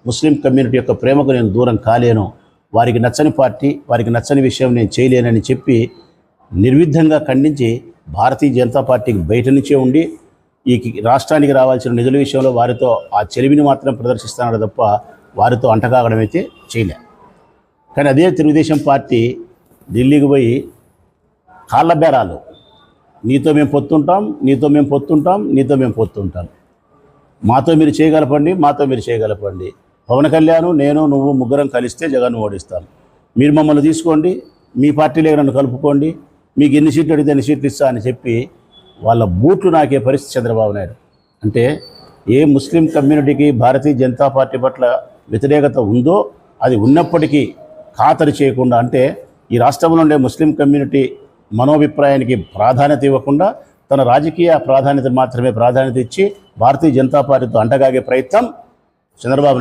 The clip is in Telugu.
ముస్లిం కమ్యూనిటీ యొక్క ప్రేమకు నేను దూరం కాలేను, వారికి నచ్చని పార్టీ, వారికి నచ్చని విషయం నేను చేయలేనని చెప్పి నిర్విధంగా ఖండించి భారతీయ జనతా పార్టీకి బయట నుంచే ఉండి ఈ రాష్ట్రానికి రావాల్సిన నిధుల విషయంలో వారితో ఆ చెలిమిని మాత్రం ప్రదర్శిస్తున్నాడు తప్ప వారితో అంటకాగడం అయితే చేయలే. కానీ అదే తెలుగుదేశం పార్టీ ఢిల్లీకి పోయి కాళ్ళ బేరాలు, నీతో మేము పొత్తుంటాం, నీతో మేము పొత్తుంటాం, నీతో మేము పొత్తుంటాం, మాతో మీరు చేయగలపండి, మాతో మీరు చేయగలపండి, పవన్ కళ్యాణ్ నేను నువ్వు ముగ్గురం కలిస్తే జగన్ ఓడిస్తాం, మీరు మమ్మల్ని తీసుకోండి, మీ పార్టీలో నన్ను కలుపుకోండి, మీకు ఎన్ని సీట్లు అడిగితే ఎన్ని సీట్లు ఇస్తా అని చెప్పి వాళ్ళ బూట్లు నాకే పరిస్థితి చంద్రబాబు నాయుడు. అంటే ఏ ముస్లిం కమ్యూనిటీకి భారతీయ జనతా పార్టీ పట్ల వ్యతిరేకత ఉందో అది ఉన్నప్పటికీ ఖాతరు చేయకుండా, అంటే ఈ రాష్ట్రంలో ఉండే ముస్లిం కమ్యూనిటీ మనోభిప్రాయానికి ప్రాధాన్యత ఇవ్వకుండా తన రాజకీయ ప్రాధాన్యత మాత్రమే ప్రాధాన్యత ఇచ్చి భారతీయ జనతా పార్టీతో అంటగాగే ప్రయత్నం చంద్రబాబు నాయుడు